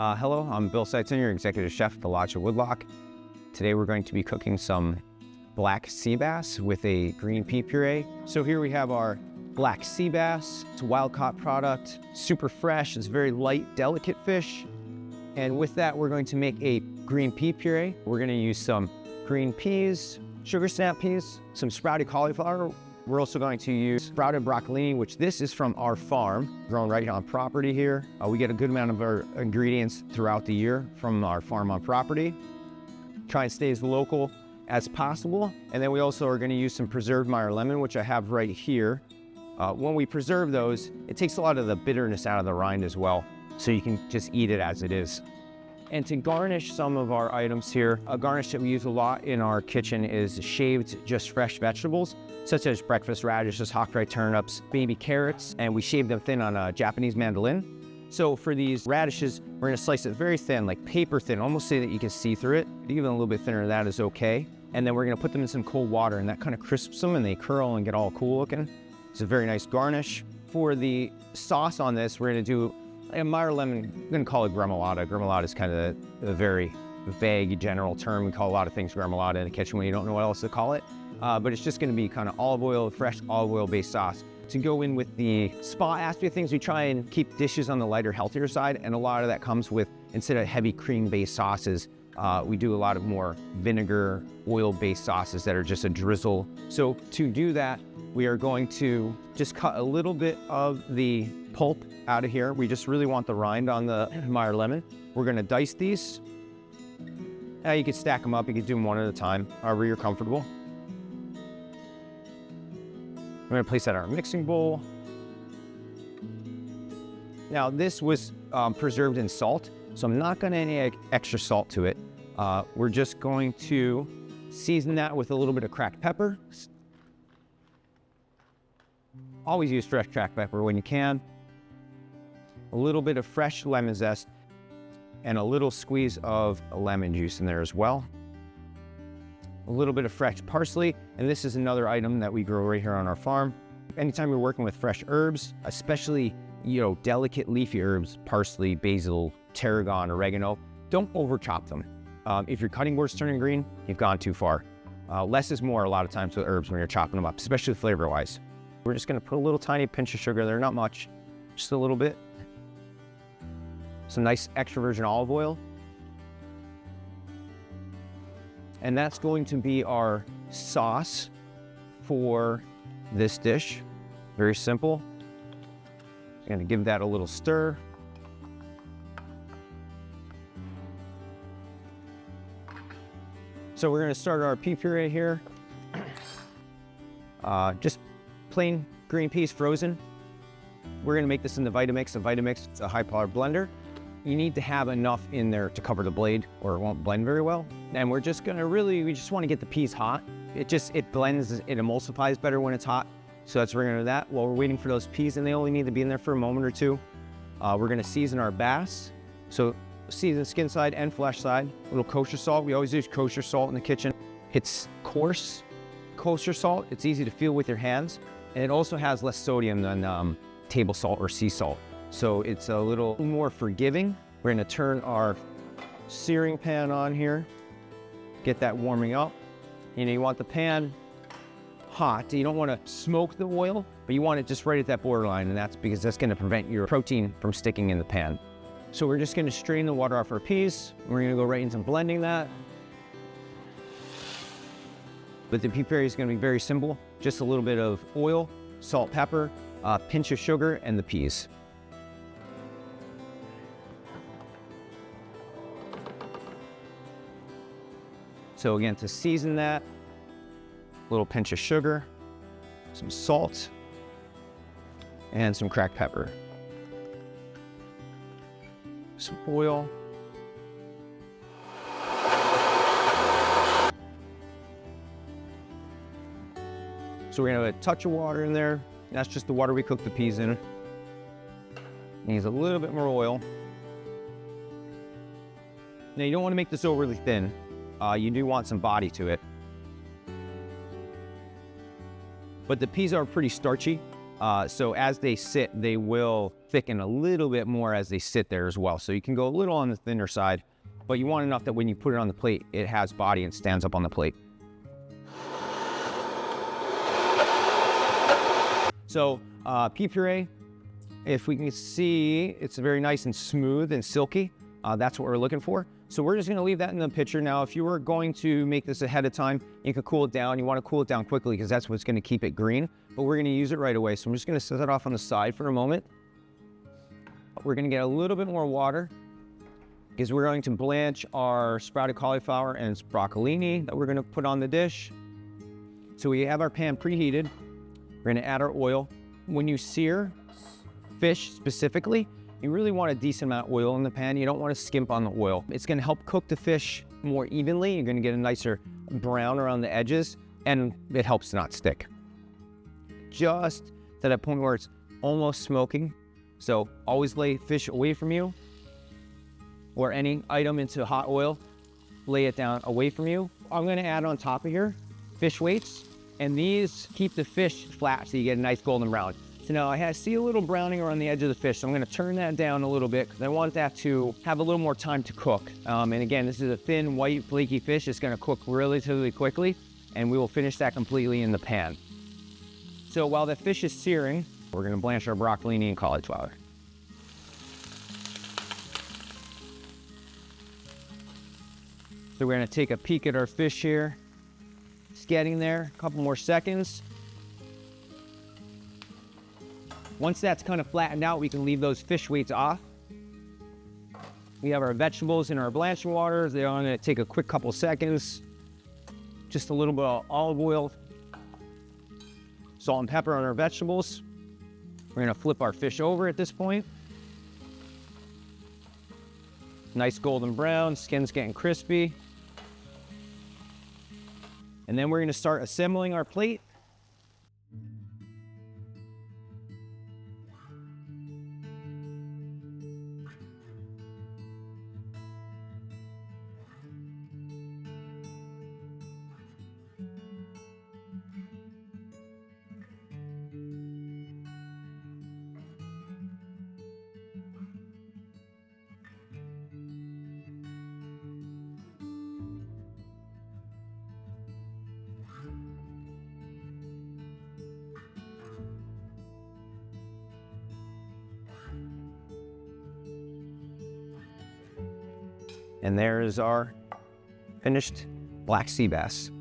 Hello, I'm Bill Seitzinger, Executive Chef at the Lodge of Woodloch. Today we're going to be cooking some black sea bass with a green pea puree. So here we have our black sea bass. It's a wild-caught product, super fresh. It's very light, delicate fish. And with that, we're going to make a green pea puree. We're going to use some green peas, sugar snap peas, some sprouted cauliflower. We're also going to use sprouted broccolini, which this is from our farm, grown right on property here. We get a good amount of our ingredients throughout the year from our farm on property. Try and stay as local as possible. And then we also are going to use some preserved Meyer lemon, which I have right here. When we preserve those, it takes a lot of the bitterness out of the rind as well, so you can just eat it as it is. And to garnish some of our items here, a garnish that we use a lot in our kitchen is shaved, just fresh vegetables, such as breakfast radishes, hawk-dried turnips, baby carrots, and we shave them thin on a Japanese mandolin. So for these radishes, we're gonna slice it very thin, like paper thin, almost so that you can see through it. Even a little bit thinner than that is okay. And then we're gonna put them in some cold water, and that kind of crisps them and they curl and get all cool looking. It's a very nice garnish. For the sauce on this, we're gonna do a Meyer lemon. I'm gonna call it gremolata. Gremolata is kind of a very vague general term. We call a lot of things gremolata in the kitchen when you don't know what else to call it. But it's just gonna be kind of olive oil, fresh olive oil based sauce. To go in with the spa aspect of things, we try and keep dishes on the lighter, healthier side, and a lot of that comes with, instead of heavy cream based sauces, we do a lot of more vinegar, oil based sauces that are just a drizzle. So to do that, we are going to just cut a little bit of the pulp out of here. We just really want the rind on the Meyer lemon. We're gonna dice these. Now you can stack them up, you can do them one at a time, however you're comfortable. We're gonna place that in our mixing bowl. Now this was preserved in salt, so I'm not gonna add extra salt to it. We're just going to season that with a little bit of cracked pepper. Always use fresh cracked pepper when you can. A little bit of fresh lemon zest and a little squeeze of lemon juice in there as well. A little bit of fresh parsley, and this is another item that we grow right here on our farm. Anytime you're working with fresh herbs, especially, delicate leafy herbs, parsley, basil, tarragon, oregano, don't over chop them. If your cutting board's turning green, you've gone too far. Less is more a lot of times with herbs when you're chopping them up, especially flavor-wise. We're just gonna put a little tiny pinch of sugar there, not much, just a little bit. Some nice extra virgin olive oil. And that's going to be our sauce for this dish. Very simple. I'm gonna give that a little stir. So we're gonna start our pea puree here. Just plain green peas frozen. We're gonna make this in the Vitamix. The Vitamix, it's a high power blender. You need to have enough in there to cover the blade or it won't blend very well. And we're just gonna we just wanna get the peas hot. It blends, it emulsifies better when it's hot. So that's we're gonna do that while we're waiting for those peas, and they only need to be in there for a moment or two. We're gonna season our bass. So season skin side and flesh side. A little kosher salt. We always use kosher salt in the kitchen. It's coarse kosher salt. It's easy to feel with your hands. And it also has less sodium than table salt or sea salt. So it's a little more forgiving. We're gonna turn our searing pan on here, get that warming up. You want the pan hot. You don't wanna smoke the oil, but you want it just right at that borderline, and that's because that's gonna prevent your protein from sticking in the pan. So we're just gonna strain the water off our peas. We're gonna go right into blending that. But the pea puree is gonna be very simple. Just a little bit of oil, salt, pepper, a pinch of sugar, and the peas. So again, to season that, a little pinch of sugar, some salt, and some cracked pepper. Some oil. So we're gonna have a touch of water in there. That's just the water we cook the peas in. Needs a little bit more oil. Now you don't wanna make this overly thin. You do want some body to it. But the peas are pretty starchy. So as they sit, they will thicken a little bit more as they sit there as well. So you can go a little on the thinner side, but you want enough that when you put it on the plate, it has body and stands up on the plate. So pea puree, if we can see, it's very nice and smooth and silky. That's what we're looking for. So we're just gonna leave that in the pitcher. Now, if you were going to make this ahead of time, you could cool it down. You wanna cool it down quickly because that's what's gonna keep it green, but we're gonna use it right away. So I'm just gonna set that off on the side for a moment. We're gonna get a little bit more water because we're going to blanch our sprouted cauliflower and broccolini that we're gonna put on the dish. So we have our pan preheated. We're gonna add our oil. When you sear fish specifically, you really want a decent amount of oil in the pan. You don't want to skimp on the oil. It's gonna help cook the fish more evenly. You're gonna get a nicer brown around the edges, and it helps to not stick. Just to that point where it's almost smoking. So always lay fish away from you, or any item into hot oil, lay it down away from you. I'm gonna add on top of here fish weights, and these keep the fish flat so you get a nice golden brown. So now I see a little browning around the edge of the fish, so I'm gonna turn that down a little bit because I want that to have a little more time to cook. And again, this is a thin, white, flaky fish. It's gonna cook relatively quickly, and we will finish that completely in the pan. So while the fish is searing, we're gonna blanch our broccolini and cauliflower. So we're gonna take a peek at our fish here. It's getting there, a couple more seconds. Once that's kind of flattened out, we can leave those fish weights off. We have our vegetables in our blanching water. They're gonna take a quick couple seconds. Just a little bit of olive oil, salt and pepper on our vegetables. We're gonna flip our fish over at this point. Nice golden brown, skin's getting crispy. And then we're gonna start assembling our plate. And there is our finished black sea bass.